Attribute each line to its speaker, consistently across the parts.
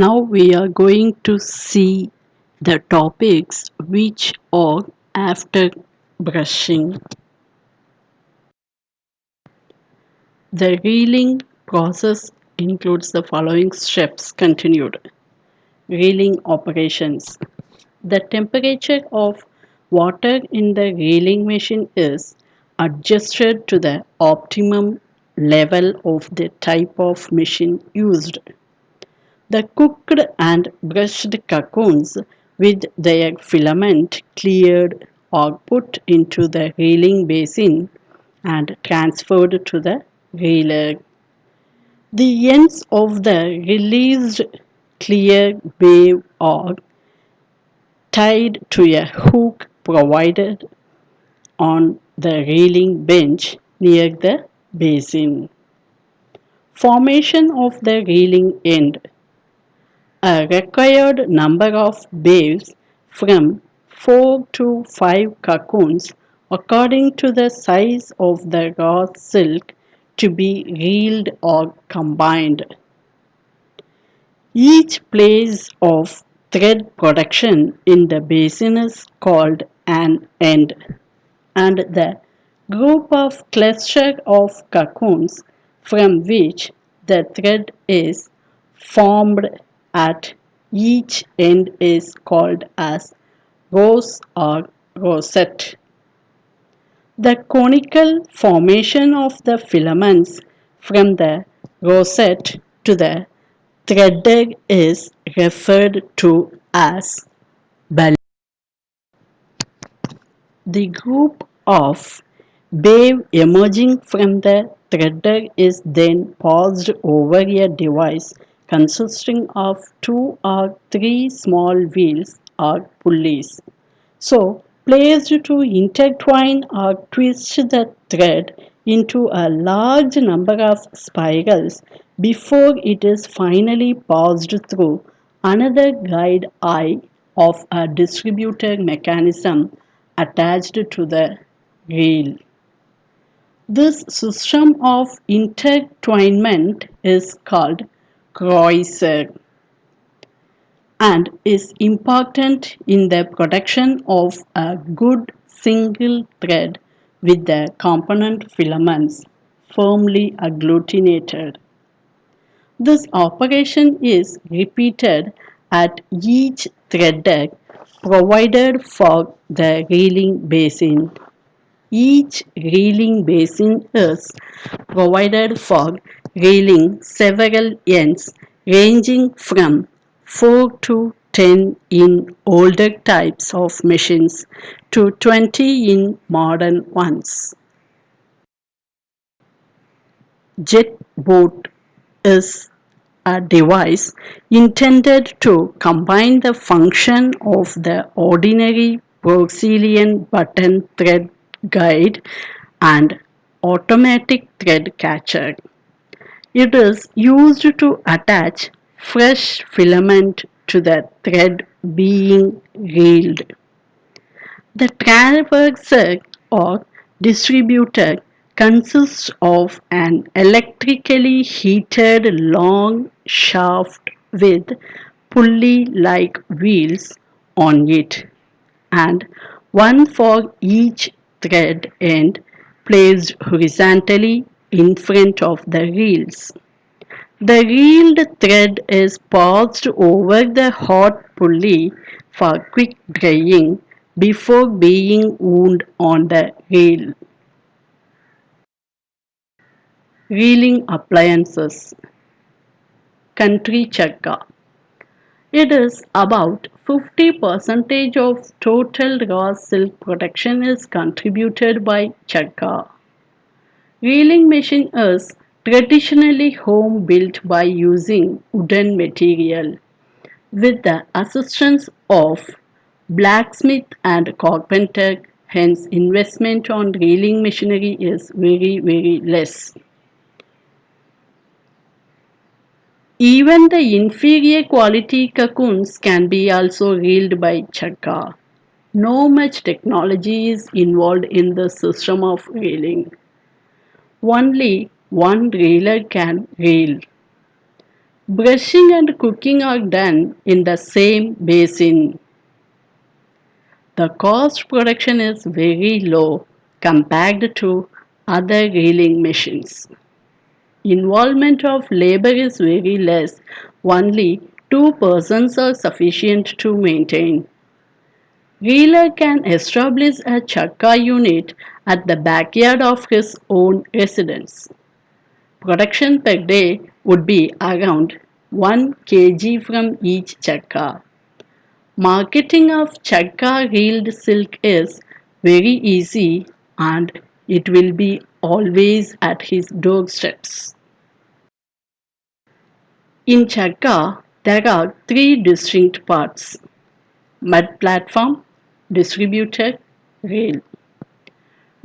Speaker 1: Now we are going to see the topics which are after brushing. The reeling process includes the following steps continued. Reeling operations. The temperature of water in the reeling machine is adjusted to the optimum level of the type of machine used. The cooked and brushed cocoons with their filament cleared are put into the reeling basin and transferred to the reeler. The ends of the released clear wave are tied to a hook provided on the reeling bench near the basin. Formation of the reeling end. A required number of waves from 4 to 5 cocoons according to the size of the raw silk to be reeled or combined. Each place of thread production in the basin is called an end, and the group of cluster of cocoons from which the thread is formed at each end is called as rose or rosette. The conical formation of the filaments from the rosette to the threaded is referred to as belly. The group of wave emerging from the threader is then passed over a device consisting of two or three small wheels or pulleys. So, placed to intertwine or twist the thread into a large number of spirals before it is finally passed through another guide eye of a distributor mechanism attached to the reel. This system of intertwinement is called croiser and is important in the production of a good single thread with the component filaments firmly agglutinated. This operation is repeated at each thread deck provided for the reeling basin. Each reeling basin is provided for reeling several ends ranging from 4 to 10 in older types of machines to 20 in modern ones. Jetboat is a device intended to combine the function of the ordinary Brazilian button thread guide and automatic thread catcher. It is used to attach fresh filament to the thread being reeled. The transverser or distributor consists of an electrically heated long shaft with pulley-like wheels on it and one for each thread end placed horizontally in front of the reels. The reeled thread is passed over the hot pulley for quick drying before being wound on the reel. Reeling appliances. Country Chakka. It is about 50% of total raw silk production is contributed by Chakka. Reeling machine is traditionally home built by using wooden material with the assistance of blacksmith and carpenter. Hence, investment on reeling machinery is very less. Even the inferior quality cocoons can be also reeled by Chakka. No much technology is involved in the system of reeling. Only one reeler can reel. Brushing and cooking are done in the same basin. The cost production is very low compared to other reeling machines. Involvement of labor is very less, only two persons are sufficient to maintain. Reeler can establish a Chakka unit at the backyard of his own residence. Production per day would be around 1 kg from each Chakka. Marketing of Chakka reeled silk is very easy and it will be always at his doorsteps. In Chakka, there are three distinct parts: mud platform, distributor, rail.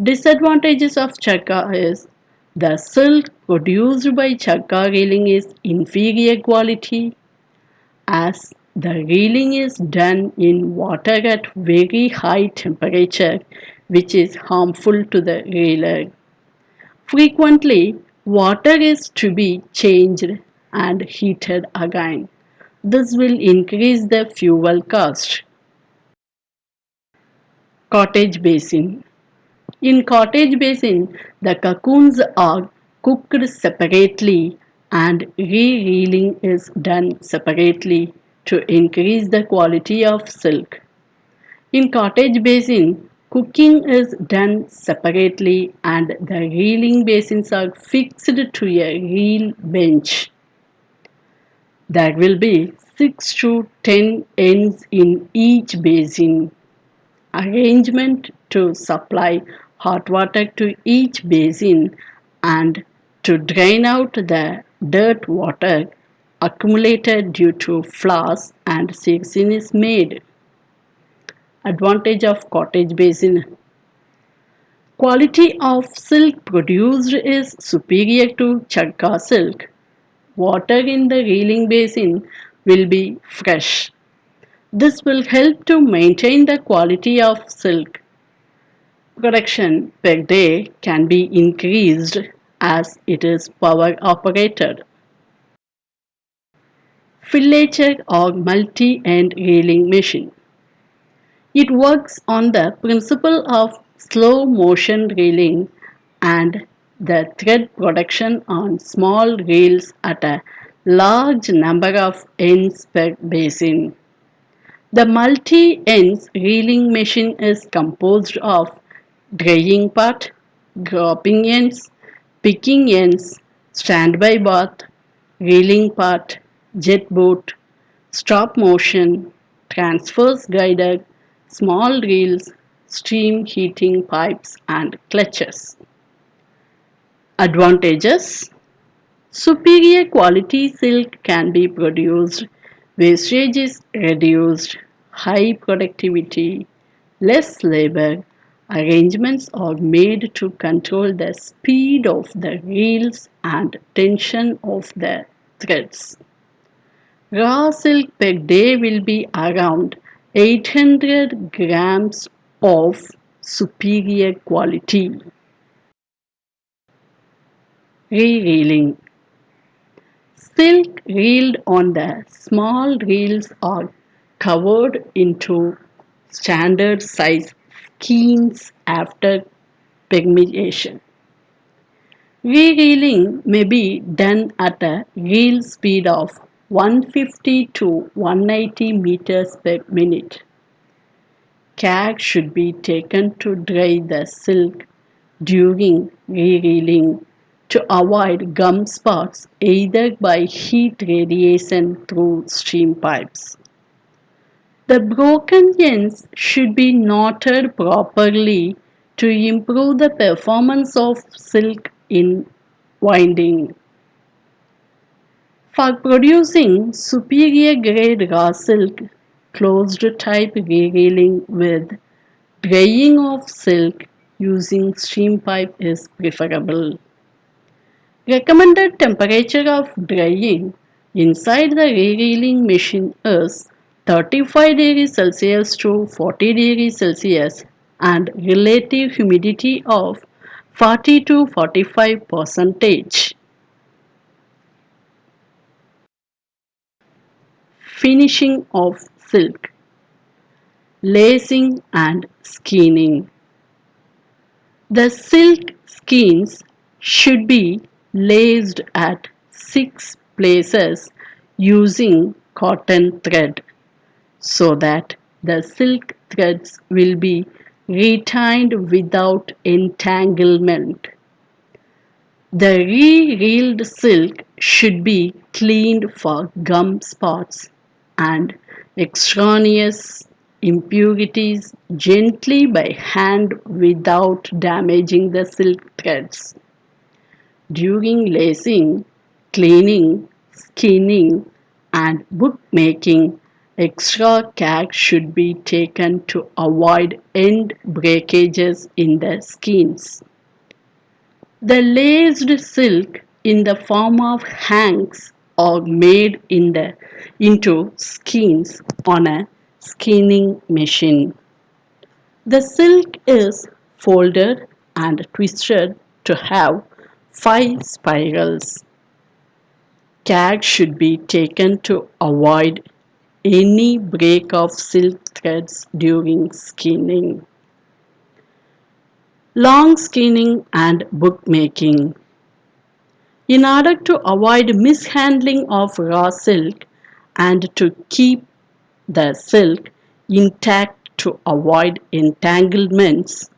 Speaker 1: Disadvantages of Chakka is the silk produced by Chakka reeling is inferior quality, as the reeling is done in water at very high temperature, which is harmful to the reeler. Frequently, water is to be changed and heated again. This will increase the fuel cost. Cottage Basin. In Cottage Basin, the cocoons are cooked separately and re-reeling is done separately to increase the quality of silk. In Cottage Basin, cooking is done separately and the reeling basins are fixed to a reel bench. There will be 6 to 10 ends in each basin. Arrangement to supply hot water to each basin and to drain out the dirt water accumulated due to flaws and season is made. Advantage of Cottage Basin. Quality of silk produced is superior to Chakka silk. Water in the reeling basin will be fresh. This will help to maintain the quality of silk. Production per day can be increased as it is power operated. Filature or multi-end reeling machine. It works on the principle of slow motion reeling and the thread production on small reels at a large number of ends per basin. The multi-ends reeling machine is composed of drying part, groping ends, picking ends, standby bath, reeling part, jetboat, stop motion, transverse guider, small reels, steam heating pipes and clutches. Advantages: superior quality silk can be produced, wastage is reduced, high productivity, less labor, arrangements are made to control the speed of the reels and tension of the threads. Raw silk per day will be around 800 grams of superior quality. Re-reeling. Silk reeled on the small reels are covered into standard size skeins after pigmentation. Re-reeling may be done at a reel speed of 150 to 180 meters per minute. Care should be taken to dry the silk during re-reeling to avoid gum spots either by heat radiation through steam pipes. The broken ends should be knotted properly to improve the performance of silk in winding. For producing superior grade raw silk, closed type reeling with drying of silk using steam pipe is preferable. Recommended temperature of drying inside the reeling machine is 35 degrees Celsius to 40 degrees Celsius and relative humidity of 40 to 45%. finishing of silk, lacing and skeins. The silk skeins should be laced at 6 places using cotton thread so that the silk threads will be retained without entanglement. The re-reeled silk should be cleaned for gum spots and extraneous impurities gently by hand without damaging the silk threads. During lacing, cleaning, skinning, and bookmaking, extra care should be taken to avoid end breakages in the skeins. The laced silk in the form of hanks are made into skeins on a skinning machine. The silk is folded and twisted to have 5 spirals. Care should be taken to avoid any break of silk threads during skinning. Long skinning and bookmaking. In order to avoid mishandling of raw silk and to keep the silk intact to avoid entanglements,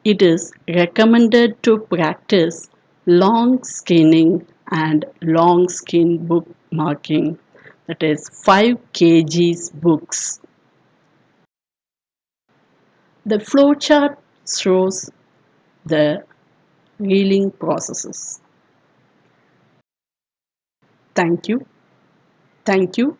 Speaker 1: it is recommended to practice long skinning and long skin bookmarking, that is 5 kgs books. The flowchart shows the reeling processes. Thank you. Thank you.